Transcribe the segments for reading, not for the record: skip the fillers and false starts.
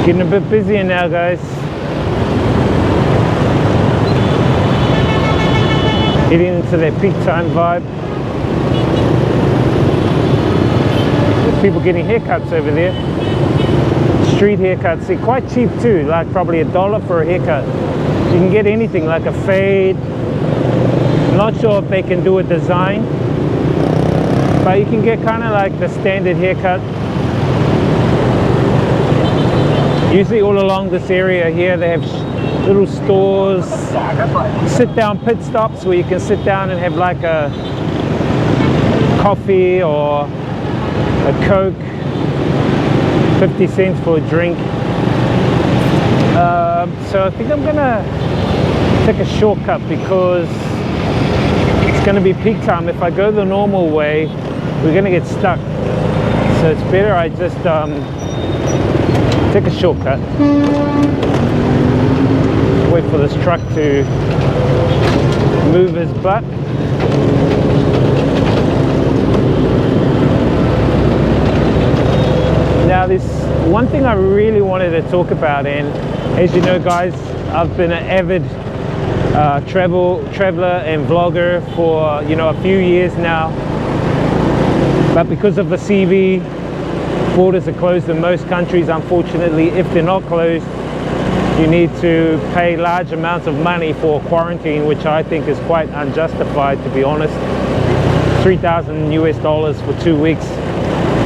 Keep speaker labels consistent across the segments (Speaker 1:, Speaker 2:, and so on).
Speaker 1: Getting a bit busier now, guys. Getting into their peak time vibe. There's people getting haircuts over there. Street haircuts, they're quite cheap too, like probably $1 for a haircut. You can get anything like a fade. Not sure if they can do a design, but you can get kind of like the standard haircut. Usually all along this area here they have little stores, sit down pit stops where you can sit down and have like a coffee or a Coke, 50 cents for a drink. So I think I'm gonna take a shortcut because it's gonna be peak time. If I go the normal way, we're gonna get stuck. So it's better I just take a shortcut. Wait for this truck to move his butt. Now there's one thing I really wanted to talk about, and as you know guys, I've been an avid traveler and vlogger for a few years now, but because of the CV, borders are closed in most countries. Unfortunately, if they're not closed, you need to pay large amounts of money for quarantine, which I think is quite unjustified, to be honest. $3,000 for 2 weeks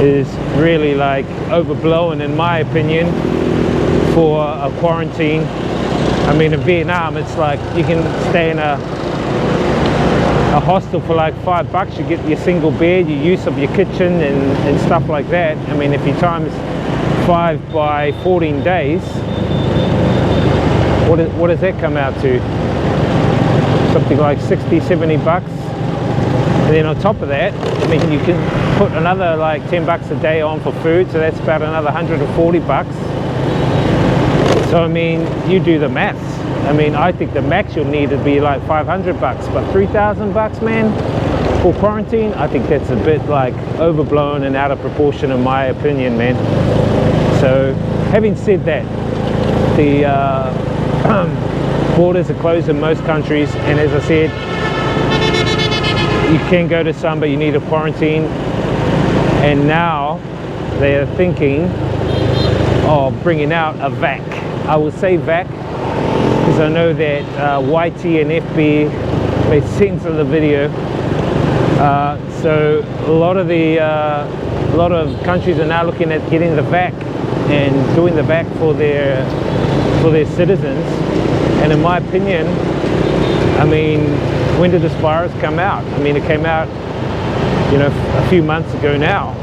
Speaker 1: is really like overblown in my opinion for a quarantine. I mean, in Vietnam it's like you can stay in a hostel for like $5. You get your single bed, your use of your kitchen and stuff like that. I mean, if you times 5 by 14 days, what does that come out to? Something like 60, 70 bucks. And then on top of that, I mean, you can put another like 10 bucks a day on for food, so that's about another 140 bucks. So I mean, you do the maths. I mean, I think the max you'll need would be like 500 bucks, but 3,000 bucks, man, for quarantine, I think that's a bit like overblown and out of proportion in my opinion, man. So having said that, the borders are closed in most countries, and as I said, you can go to some, but you need a quarantine. And now they are thinking of bringing out a vac. I will say vac because I know that YT and FB made sense of the video. So a lot of countries are now looking at getting the vac and doing the vac for their citizens. And in my opinion, I mean, when did this virus come out? I mean, it came out, a few months ago now.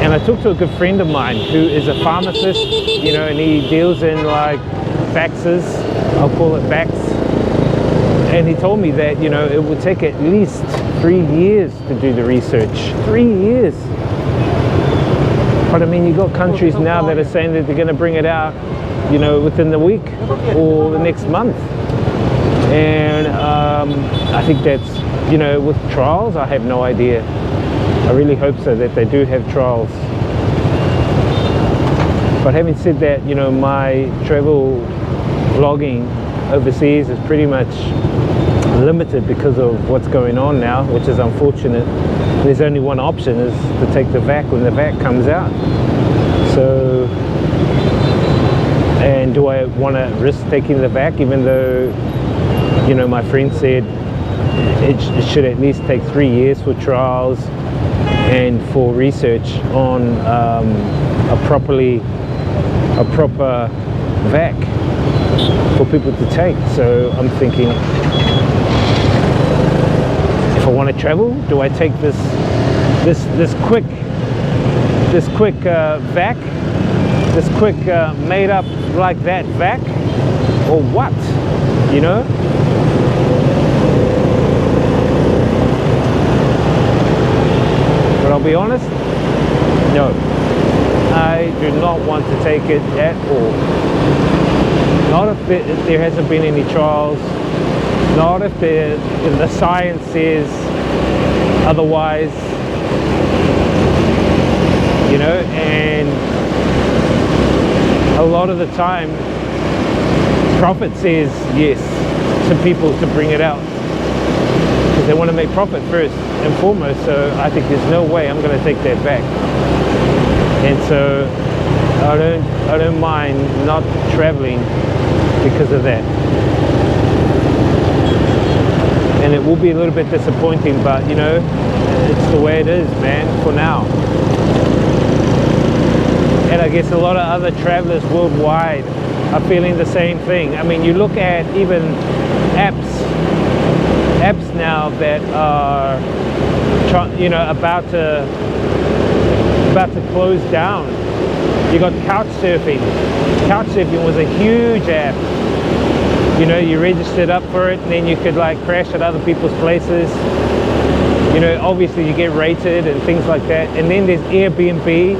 Speaker 1: And I talked to a good friend of mine who is a pharmacist, and he deals in like vaxes, I'll call it vax. And he told me that, it would take at least 3 years to do the research. 3 years. But I mean, you've got countries now that are saying that they're going to bring it out, within the week or the next month. And I think that's, with trials, I have no idea. I really hope so, that they do have trials. But having said that, my travel vlogging overseas is pretty much limited because of what's going on now, which is unfortunate. There's only one option, is to take the vac when the vac comes out. So, and do I want to risk taking the vac, even though, my friend said it should at least take 3 years for trials and for research on a proper vac for people to take. So I'm thinking, if I want to travel, do I take this quick vac, this quick made up like that vac, or what? But I'll be honest, no, I do not want to take it at all. Not if there hasn't been any trials, not if the science says otherwise, and a lot of the time profit says yes to people to bring it out, because they want to make profit first and foremost. So I think there's no way I'm going to take that back, and so I don't mind not traveling because of that. And it will be a little bit disappointing, but you know, it's the way it is, man, for now. And I guess a lot of other travelers worldwide are feeling the same thing. I mean, you look at even apps now that are, you know, about to close down. You got couch surfing. Couch surfing was a huge app. You know, you registered up for it, and then you could like crash at other people's places. You know, obviously you get rated and things like that. And then there's Airbnb.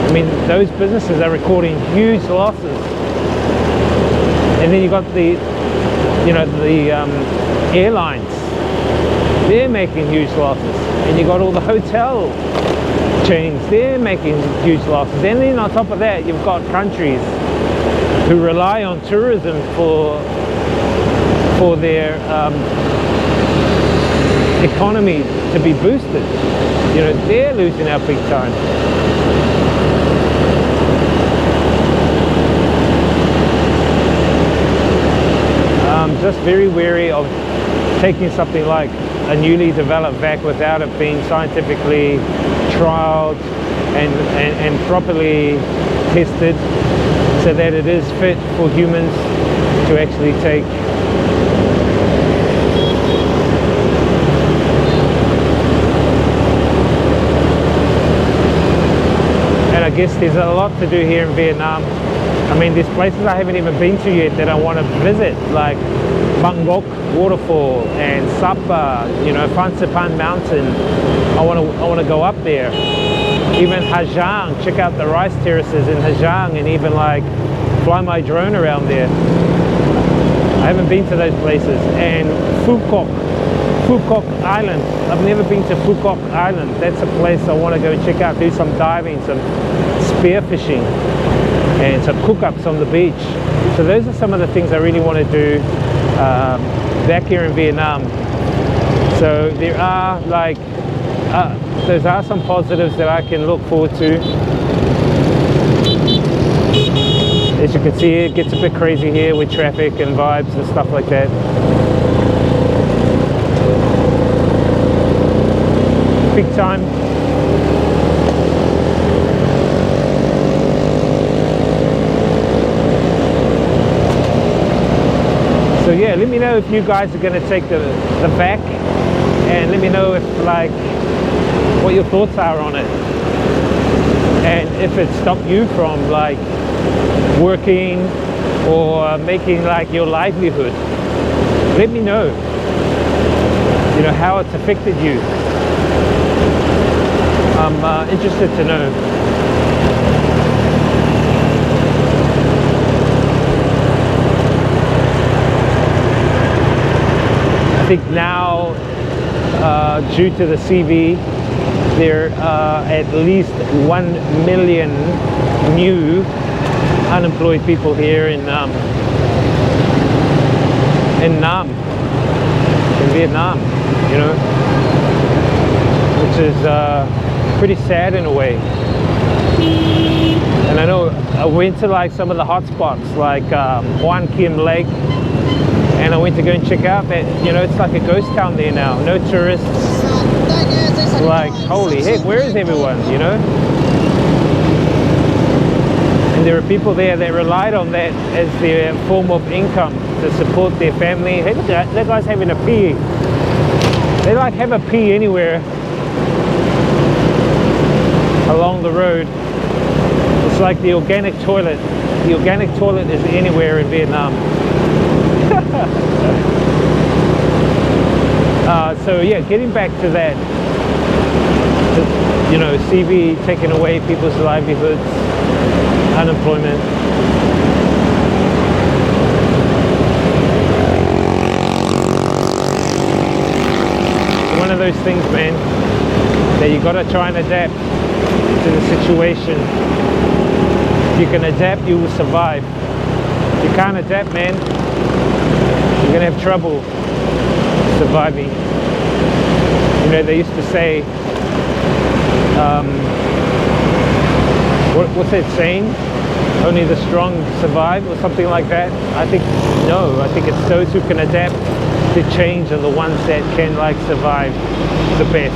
Speaker 1: I mean, those businesses are recording huge losses. And then you got the, you know, the airlines. They're making huge losses. And you got all the hotel chains. They're making huge losses. And then on top of that, you've got countries who rely on tourism for their economy to be boosted. You know, they're losing out big time. I'm just very wary of taking something like a newly developed vac without it being scientifically trialed and properly tested, so that it is fit for humans to actually take. And I guess there's a lot to do here in Vietnam. I mean, there's places I haven't even been to yet that I want to visit, like Bangkok waterfall and Sapa, you know, Phan Xipang mountain. I want to go up there. Even Ha Giang, check out the rice terraces in Ha Giang, and even like fly my drone around there. I haven't been to those places. And Phuoc Island. I've never been to Phuoc Island. That's a place I want to go check out, do some diving, some spearfishing, and some cook-ups on the beach. So those are some of the things I really want to do back here in Vietnam. So there are like, those are some positives that I can look forward to. As you can see, it gets a bit crazy here with traffic and vibes and stuff like that. Big time. So yeah, let me know if you guys are going to take the vac, and let me know if like what your thoughts are on it, and if it stopped you from like working or making like your livelihood. Let me know, you know, how it's affected you. I'm interested to know. I think now, due to the CV, there are at least 1 million new unemployed people here in Nam, in Vietnam, you know, which is pretty sad in a way. And I know I went to like some of the hot spots, like Hoan Kiem Lake, and I went to go and check out that, you know, it's like a ghost town there now. No tourists. Like, holy heck, where is everyone, you know? And there are people there that relied on that as their form of income to support their family. Hey, look at that, that guy's having a pee. They like have a pee anywhere along the road. It's like the organic toilet. The organic toilet is anywhere in Vietnam. So yeah, getting back to that, you know, CV taking away people's livelihoods, unemployment. One of those things, man, that you got to try and adapt to the situation. If you can adapt, you will survive. If you can't adapt, man, you're gonna have trouble surviving. You know, they used to say, what's that saying? Only the strong survive, or something like that. I think no. I think it's those who can adapt to change are the ones that can like survive the best.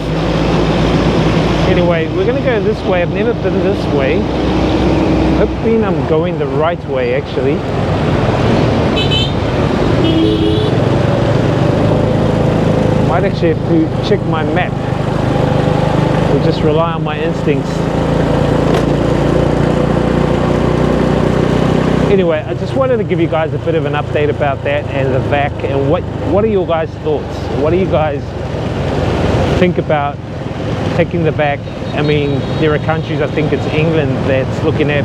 Speaker 1: Anyway, we're gonna go this way. I've never been this way. Hoping I'm going the right way, actually. Might actually have to check my map, or just rely on my instincts. Anyway, I just wanted to give you guys a bit of an update about that and the VAC, and what are your guys' thoughts? What do you guys think about taking the VAC? I mean, there are countries, I think it's England, that's looking at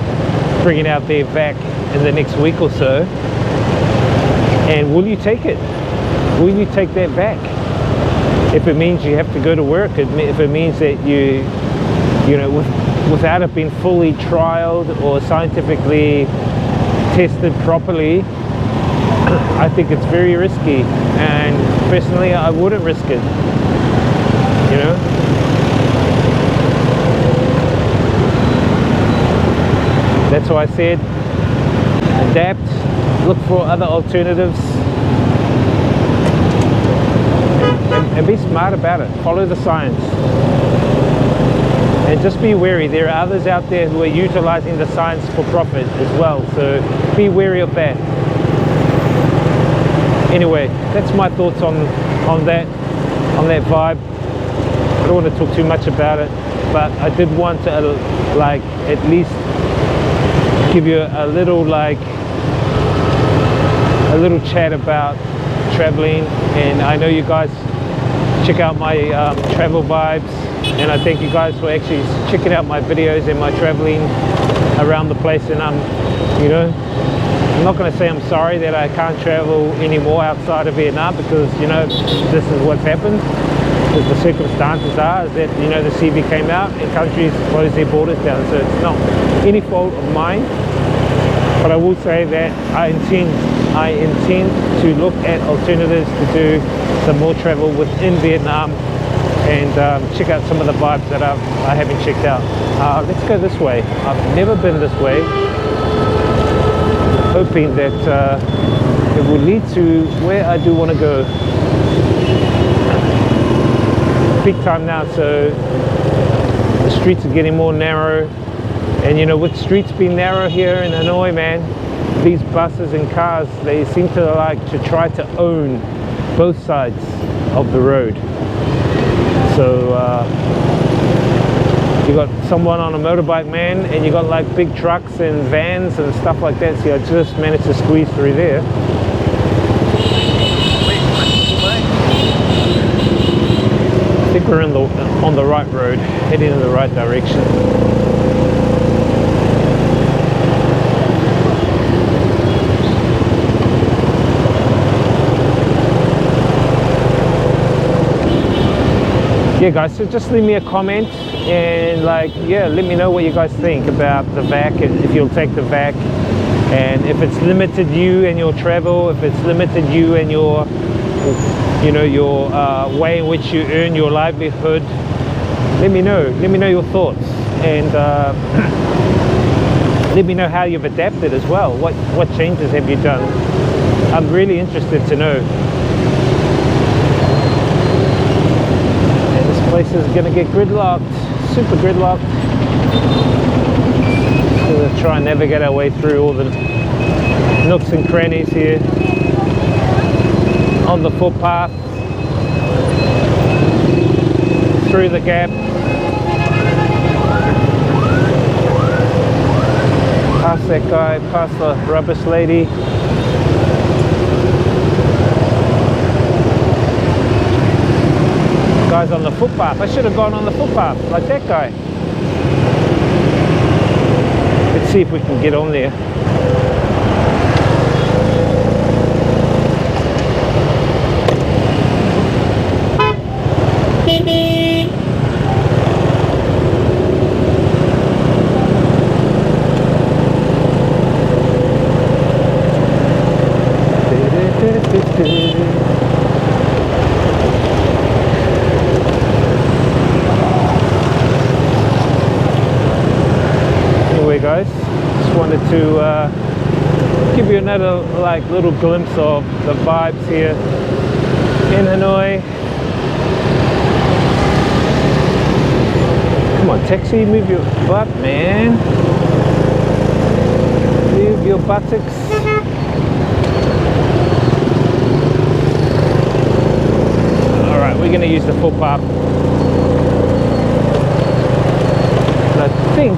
Speaker 1: bringing out their VAC in the next week or so. And will you take it? Will you take that VAC? If it means you have to go to work, if it means that you know, without it being fully trialed or scientifically tested properly, I think it's very risky, and personally I wouldn't risk it, you know. That's why I said adapt, look for other alternatives, and be smart about it. Follow the science. And just be wary. There are others out there who are utilizing the science for profit as well. So be wary of that. Anyway, that's my thoughts on that vibe. I don't want to talk too much about it, but I did want to like at least give you a little chat about traveling. And I know you guys check out my travel vibes, and I thank you guys for actually checking out my videos and my traveling around the place. And you know, I'm not going to say I'm sorry that I can't travel anymore outside of Vietnam, because, you know, this is what's happened. Because the circumstances are is that, you know, the CV came out and countries closed their borders down. So it's not any fault of mine. But I will say that I intend to look at alternatives to do some more travel within Vietnam, and check out some of the vibes that I haven't checked out. Let's go this way. I've never been this way. Hoping that it will lead to where I do want to go. Peak time now, so the streets are getting more narrow. And you know, with streets being narrow here in Hanoi, man, these buses and cars, they seem to like to try to own both sides of the road. So you got someone on a motorbike, man, and you got like big trucks and vans and stuff like that. See, I just managed to squeeze through there. I think we're on the right road, heading in the right direction. Yeah guys, so just leave me a comment and like, yeah, let me know what you guys think about the VAC, if you'll take the VAC, and if it's limited you and your travel, if it's limited you and your, you know, your way in which you earn your livelihood. Let me know your thoughts, and let me know how you've adapted as well. What changes have you done? I'm really interested to know. Place is going to get gridlocked, super gridlocked. So we'll try and navigate our way through all the nooks and crannies here on the footpath, through the gap, past that guy, past the rubbish lady. Guys on the footpath. I should have gone on the footpath like that guy. Let's see if we can get on there. Anyway guys, just wanted to give you another like little glimpse of the vibes here in Hanoi. Come on taxi, move your butt man, move your buttocks. Alright, we're going to use the footpath. And I think,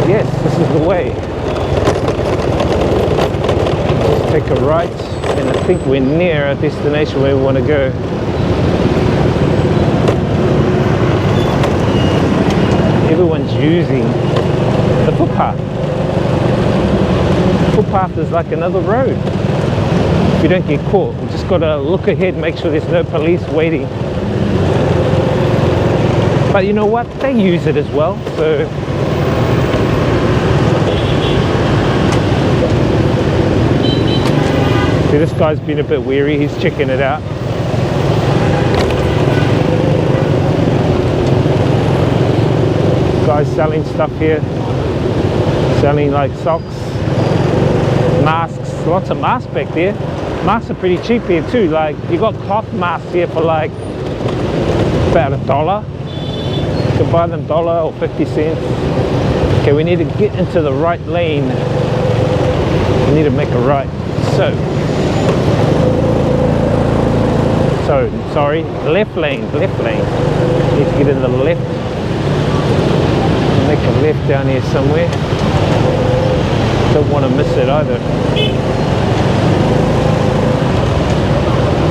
Speaker 1: yes, this is the way. Let's take a right, and I think we're near our destination where we want to go. Everyone's using the footpath. Footpath is like another road. If you don't get caught, you just got to look ahead, make sure there's no police waiting. But you know what? They use it as well, so see, this guy's been a bit weary, he's checking it out. Guys selling stuff here, selling like socks, masks, lots of masks back there. Masks are pretty cheap here too, like you got cloth masks here for like about $1. You can buy them $1 or 50 cents. Okay, we need to get into the right lane. We need to make a right. Sorry, left lane. Need to get in the left. Make a left down here somewhere. Don't want to miss it either.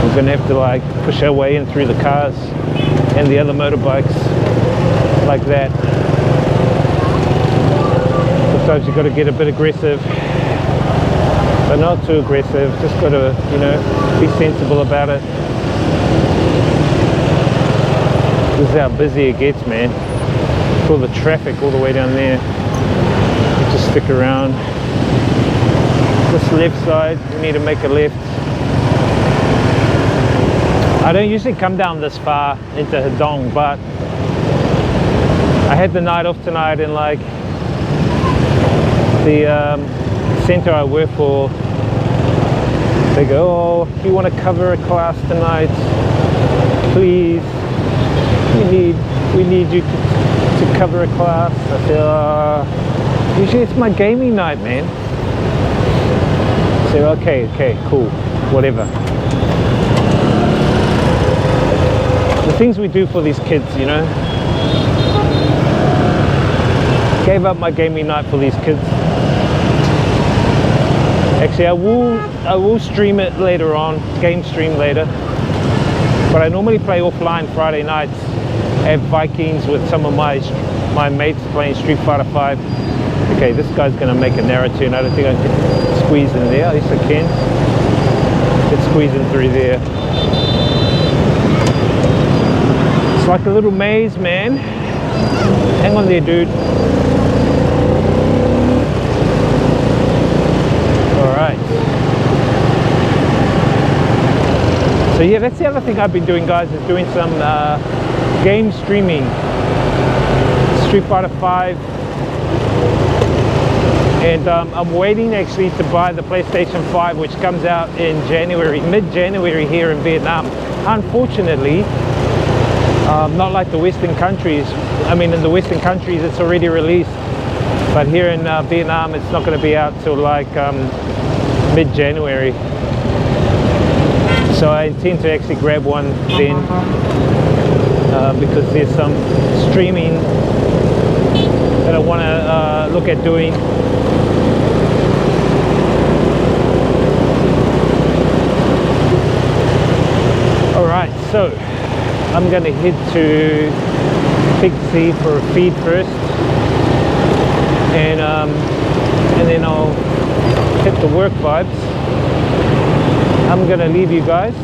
Speaker 1: We're going to have to like push our way in through the cars and the other motorbikes like that. Sometimes you've got to get a bit aggressive, but not too aggressive. Just got to, you know, be sensible about it. This is how busy it gets, man. All the traffic all the way down there. Just stick around. This left side, we need to make a left. I don't usually come down this far into Hedong, but I had the night off tonight, and like the center I work for, they go, oh, if you want to cover a class tonight, please, we need you to cover a class. I said, usually it's my gaming night, man. I said, okay, cool, whatever. The things we do for these kids, you know. Gave up my gaming night for these kids. Actually, I will stream it later on, game stream later. But I normally play offline Friday nights. I have Vikings with some of my mates playing Street Fighter 5. Okay, this guy's gonna make a narrow turn. I don't think I can squeeze in there. At least I can. Let's squeeze in through there. It's like a little maze, man. Hang on there, dude. Alright. So yeah, that's the other thing I've been doing, guys, is doing some game streaming. Street Fighter 5. And I'm waiting actually to buy the PlayStation 5, which comes out in January, mid-January here in Vietnam. Unfortunately, not like the Western countries. I mean, in the Western countries it's already released, but here in Vietnam it's not going to be out till like mid-January. So I intend to actually grab one then, because there's some streaming that I want to look at doing. Alright, so I'm going to head to Big C for a feed first, and then I'll hit the work vibes. I'm going to leave you guys.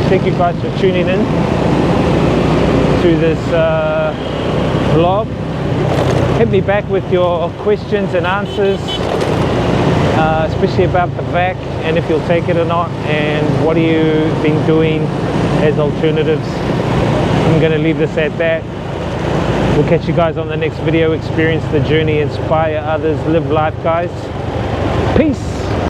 Speaker 1: Thank you guys for tuning in to this vlog. Hit me back with your questions and answers. especially about the vac and if you'll take it or not, and what have you been doing as alternatives. I'm going to leave this at that. We'll catch you guys on the next video. Experience the journey, inspire others, live life, guys. Peace.